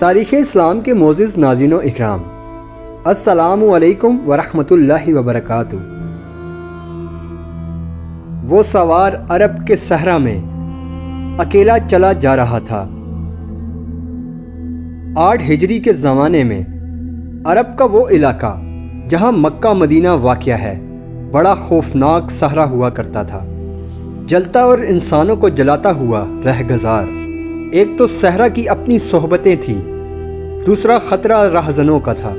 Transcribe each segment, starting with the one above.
تاریخ اسلام کے معزز ناظرین و اکرام، السلام علیکم ورحمۃ اللہ وبرکاتہ۔ وہ سوار عرب کے صحرا میں اکیلا چلا جا رہا تھا۔ 8 ہجری کے زمانے میں عرب کا وہ علاقہ جہاں مکہ مدینہ واقع ہے بڑا خوفناک صحرا ہوا کرتا تھا، جلتا اور انسانوں کو جلاتا ہوا رہگزار۔ ایک تو صحرا کی اپنی صحبتیں تھیں، دوسرا خطرہ راہزنوں کا تھا۔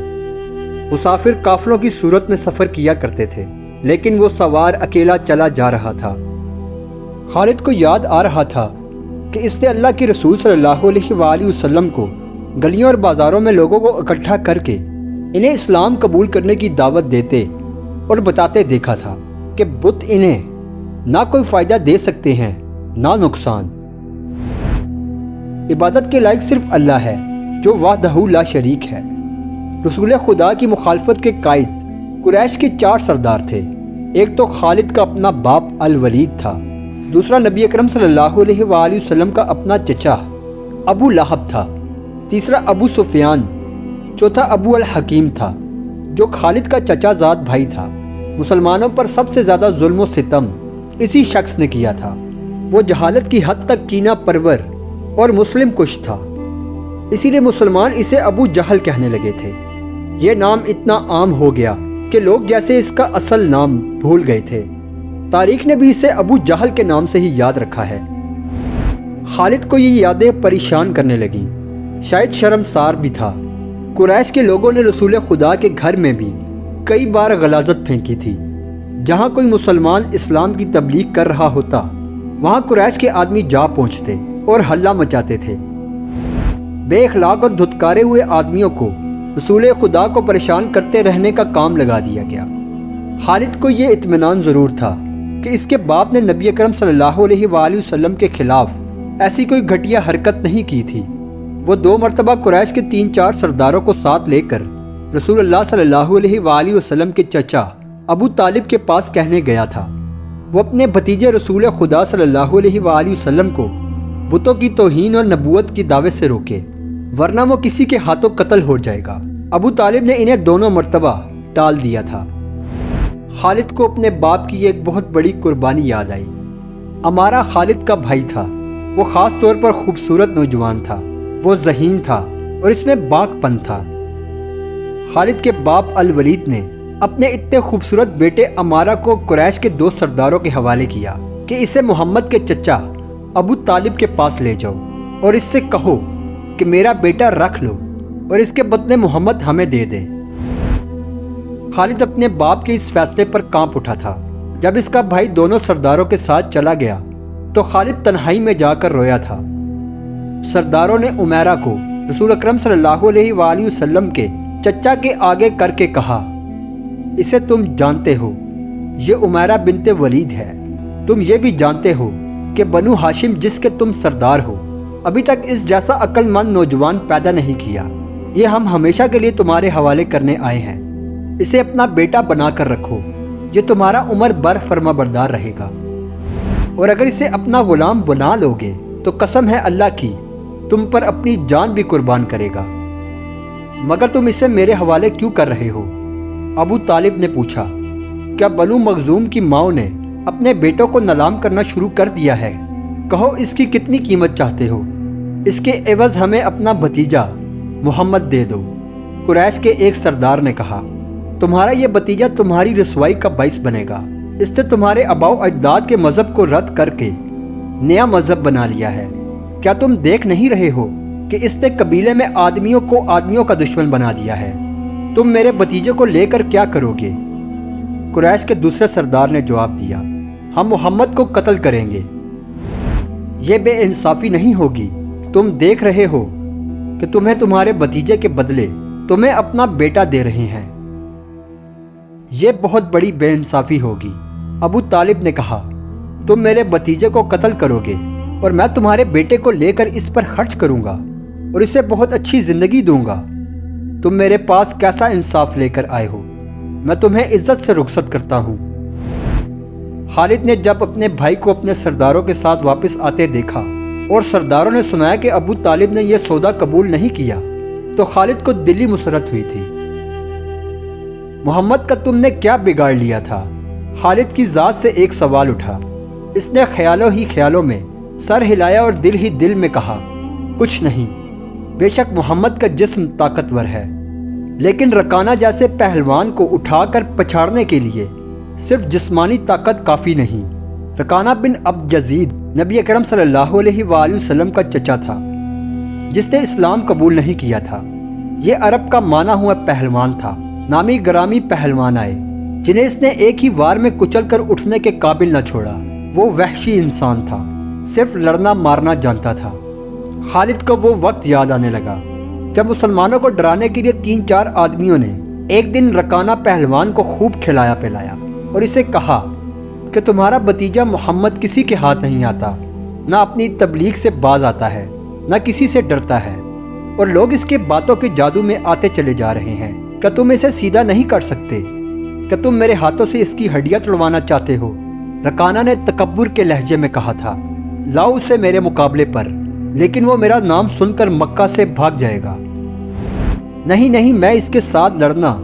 مسافر قافلوں کی صورت میں سفر کیا کرتے تھے، لیکن وہ سوار اکیلا چلا جا رہا تھا۔ خالد کو یاد آ رہا تھا کہ اس نے اللہ کے رسول صلی اللہ علیہ وآلہ وسلم کو گلیوں اور بازاروں میں لوگوں کو اکٹھا کر کے انہیں اسلام قبول کرنے کی دعوت دیتے اور بتاتے دیکھا تھا کہ بت انہیں نہ کوئی فائدہ دے سکتے ہیں نہ نقصان۔ عبادت کے لائق صرف اللہ ہے جو وحدہ لا شریک ہے۔ رسول خدا کی مخالفت کے قائد قریش کے 4 سردار تھے۔ ایک تو خالد کا اپنا باپ الولید تھا، دوسرا نبی اکرم صلی اللہ علیہ وآلہ وسلم کا اپنا چچا ابو لہب تھا، تیسرا ابو سفیان، چوتھا ابو الحکیم تھا جو خالد کا چچا زاد بھائی تھا۔ مسلمانوں پر سب سے زیادہ ظلم و ستم اسی شخص نے کیا تھا۔ وہ جہالت کی حد تک کینہ پرور اور مسلم کش تھا، اسی لیے مسلمان اسے ابو جہل کہنے لگے تھے۔ یہ نام اتنا عام ہو گیا کہ لوگ جیسے اس کا اصل نام بھول گئے تھے۔ تاریخ نے بھی اسے ابو جہل کے نام سے ہی یاد رکھا ہے۔ خالد کو یہ یادیں پریشان کرنے لگیں، شاید شرمسار بھی تھا۔ قریش کے لوگوں نے رسول خدا کے گھر میں بھی کئی بار غلاظت پھینکی تھی۔ جہاں کوئی مسلمان اسلام کی تبلیغ کر رہا ہوتا وہاں قریش کے آدمی جا پہنچتے اور ہلہ مچاتے تھے۔ بے اخلاق اور دھتکارے ہوئے آدمیوں کو رسول خدا کو پریشان کرتے رہنے کا کام لگا دیا گیا۔ خالد کو یہ اطمینان ضرور تھا کہ اس کے باپ نے نبی اکرم صلی اللہ علیہ وآلہ وسلم کے خلاف ایسی کوئی گھٹیا حرکت نہیں کی تھی۔ وہ 2 مرتبہ قریش کے 3-4 سرداروں کو ساتھ لے کر رسول اللہ صلی اللہ علیہ وآلہ وسلم کے چچا ابو طالب کے پاس کہنے گیا تھا۔ وہ اپنے بھتیجے رسول خدا صلی اللہ علیہ وآلہ وسلم کو بتوں کی توہین اور نبوت کی دعوے سے روکے، ورنہ وہ کسی کے ہاتھوں قتل ہو جائے گا۔ ابو طالب نے انہیں دونوں مرتبہ ٹال دیا تھا۔ خالد کو اپنے باپ کی ایک بہت بڑی قربانی یاد آئی۔ امارہ خالد کا بھائی تھا۔ وہ خاص طور پر خوبصورت نوجوان تھا، وہ ذہین تھا اور اس میں باک پن تھا۔ خالد کے باپ الولید نے اپنے اتنے خوبصورت بیٹے امارہ کو قریش کے 2 سرداروں کے حوالے کیا کہ اسے محمد کے چچا ابو طالب کے پاس لے جاؤ اور اس سے کہو کہ میرا بیٹا رکھ لو اور اس کے بدلے محمد ہمیں دے دے۔ خالد اپنے باپ کے اس فیصلے پر کانپ اٹھا تھا۔ جب اس کا بھائی دونوں سرداروں کے ساتھ چلا گیا تو خالد تنہائی میں جا کر رویا تھا۔ سرداروں نے امیرہ کو رسول اکرم صلی اللہ علیہ وآلہ وسلم کے چچا کے آگے کر کے کہا، اسے تم جانتے ہو، یہ امیرہ بنت ولید ہے۔ تم یہ بھی جانتے ہو کہ بنو ہاشم جس کے تم سردار ہو ابھی تک اس جیسا عقل مند نوجوان پیدا نہیں کیا۔ یہ ہم ہمیشہ کے لیے تمہارے حوالے کرنے آئے ہیں۔ اسے اپنا بیٹا بنا کر رکھو، یہ تمہارا عمر بر فرما بردار رہے گا، اور اگر اسے اپنا غلام بنا لوگے تو قسم ہے اللہ کی تم پر اپنی جان بھی قربان کرے گا۔ مگر تم اسے میرے حوالے کیوں کر رہے ہو؟ ابو طالب نے پوچھا، کیا بنو مخزوم کی ماؤں نے اپنے بیٹوں کو نیلام کرنا شروع کر دیا ہے؟ کہو اس کی کتنی قیمت چاہتے ہو؟ اس کے عوض ہمیں اپنا بھتیجا محمد دے دو۔ قریش کے ایک سردار نے کہا، تمہارا یہ بھتیجا تمہاری رسوائی کا باعث بنے گا۔ اس نے تمہارے آباء و اجداد کے مذہب کو رد کر کے نیا مذہب بنا لیا ہے۔ کیا تم دیکھ نہیں رہے ہو کہ اس نے قبیلے میں آدمیوں کو آدمیوں کا دشمن بنا دیا ہے؟ تم میرے بھتیجے کو لے کر کیا کرو گے؟ قریش کے دوسرے سردار نے جواب دیا، ہم محمد کو قتل کریں گے۔ یہ بے انصافی نہیں ہوگی۔ تم دیکھ رہے ہو کہ تمہیں تمہارے بھتیجے کے بدلے تمہیں اپنا بیٹا دے رہے ہیں۔ یہ بہت بڑی بے انصافی ہوگی۔ ابو طالب نے کہا، تم میرے بھتیجے کو قتل کرو گے اور میں تمہارے بیٹے کو لے کر اس پر خرچ کروں گا اور اسے بہت اچھی زندگی دوں گا۔ تم میرے پاس کیسا انصاف لے کر آئے ہو؟ میں تمہیں عزت سے رخصت کرتا ہوں۔ خالد نے جب اپنے بھائی کو اپنے سرداروں کے ساتھ واپس آتے دیکھا اور سرداروں نے سنایا کہ ابو طالب نے یہ سودا قبول نہیں کیا تو خالد کو دلی مسرت ہوئی تھی۔ محمد کا تم نے کیا بگاڑ لیا تھا؟ خالد کی ذات سے ایک سوال اٹھا۔ اس نے خیالوں ہی خیالوں میں سر ہلایا اور دل ہی دل میں کہا، کچھ نہیں۔ بے شک محمد کا جسم طاقتور ہے، لیکن رکانہ جیسے پہلوان کو اٹھا کر پچھاڑنے کے لیے صرف جسمانی طاقت کافی نہیں۔ رکانہ بن عبد یزید نبی اکرم صلی اللہ علیہ وآلہ وسلم کا چچا تھا، جس نے اسلام قبول نہیں کیا تھا۔ یہ عرب کا مانا ہوا پہلوان تھا۔ نامی گرامی پہلوان آئے جنہیں اس نے ایک ہی وار میں کچل کر اٹھنے کے قابل نہ چھوڑا۔ وہ وحشی انسان تھا، صرف لڑنا مارنا جانتا تھا۔ خالد کو وہ وقت یاد آنے لگا جب مسلمانوں کو ڈرانے کے لیے 3-4 آدمیوں نے ایک دن رکانہ پہلوان کو خوب کھلایا پلایا اور اسے کہا کہ تمہارا بھتیجا محمد کسی کے ہاتھ نہیں آتا، نہ اپنی تبلیغ سے باز آتا ہے، نہ کسی سے ڈرتا ہے، اور لوگ اس کے باتوں کے جادو میں آتے چلے جا رہے ہیں۔ کیا تم اسے سیدھا نہیں کر سکتے؟ کیا تم میرے ہاتھوں سے اس کی ہڈیاں توڑوانا چاہتے ہو؟ رکانہ نے تکبر کے لہجے میں کہا تھا، لاؤ اسے میرے مقابلے پر، لیکن وہ میرا نام سن کر مکہ سے بھاگ جائے گا۔ نہیں نہیں، میں اس کے ساتھ لڑنا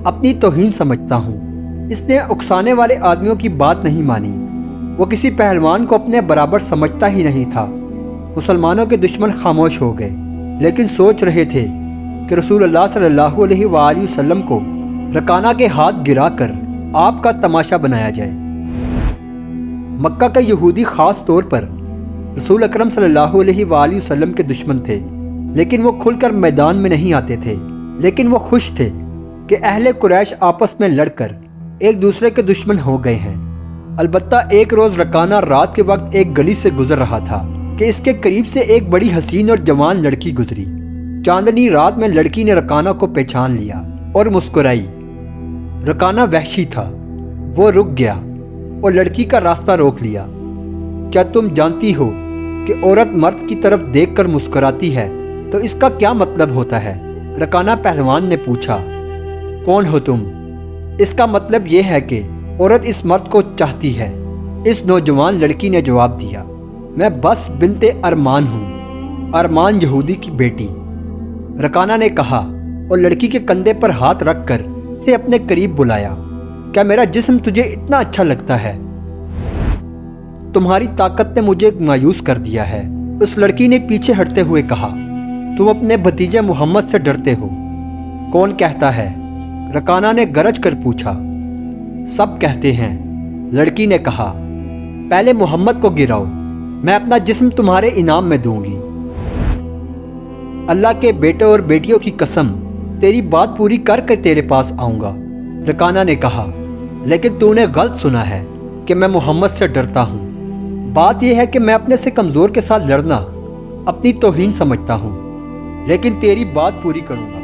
اپنی توہین سمجھتا ہوں۔ اس نے اکسانے والے آدمیوں کی بات نہیں مانی۔ وہ کسی پہلوان کو اپنے برابر سمجھتا ہی نہیں تھا۔ مسلمانوں کے دشمن خاموش ہو گئے، لیکن سوچ رہے تھے کہ رسول اللہ صلی اللہ علیہ وآلہ وسلم کو رکانہ کے ہاتھ گرا کر آپ کا تماشا بنایا جائے۔ مکہ کے یہودی خاص طور پر رسول اکرم صلی اللہ علیہ وآلہ وسلم کے دشمن تھے، لیکن وہ کھل کر میدان میں نہیں آتے تھے۔ لیکن وہ خوش تھے کہ اہل قریش آپس میں لڑ کر ایک دوسرے کے دشمن ہو گئے ہیں۔ البتہ ایک روز رکانہ رات کے وقت ایک گلی سے گزر رہا تھا کہ اس کے قریب سے ایک بڑی حسین اور جوان لڑکی گزری۔ چاندنی رات میں لڑکی نے رکانہ کو پہچان لیا اور مسکرائی۔ رکانہ وحشی تھا، وہ رک گیا اور لڑکی کا راستہ روک لیا۔ کیا تم جانتی ہو کہ عورت مرد کی طرف دیکھ کر مسکراتی ہے تو اس کا کیا مطلب ہوتا ہے؟ رکانہ پہلوان نے پوچھا، کون ہو تم؟ اس کا مطلب یہ ہے کہ عورت اس مرد کو چاہتی ہے۔ اس نوجوان لڑکی نے جواب دیا، میں بس بنت ارمان ہوں، ارمان یہودی کی بیٹی۔ رکانہ نے کہا اور لڑکی کے کندھے پر ہاتھ رکھ کر اسے اپنے قریب بلایا، کیا میرا جسم تجھے اتنا اچھا لگتا ہے؟ تمہاری طاقت نے مجھے مایوس کر دیا ہے۔ اس لڑکی نے پیچھے ہٹتے ہوئے کہا، تم اپنے بھتیجے محمد سے ڈرتے ہو؟ کون کہتا ہے؟ رکانہ نے گرج کر پوچھا۔ سب کہتے ہیں، لڑکی نے کہا، پہلے محمد کو گراؤ، میں اپنا جسم تمہارے انعام میں دوں گی۔ اللہ کے بیٹے اور بیٹیوں کی قسم، تیری بات پوری کر کے تیرے پاس آؤں گا۔ رکانہ نے کہا، لیکن تو نے غلط سنا ہے کہ میں محمد سے ڈرتا ہوں۔ بات یہ ہے کہ میں اپنے سے کمزور کے ساتھ لڑنا اپنی توہین سمجھتا ہوں، لیکن تیری بات پوری کروں گا۔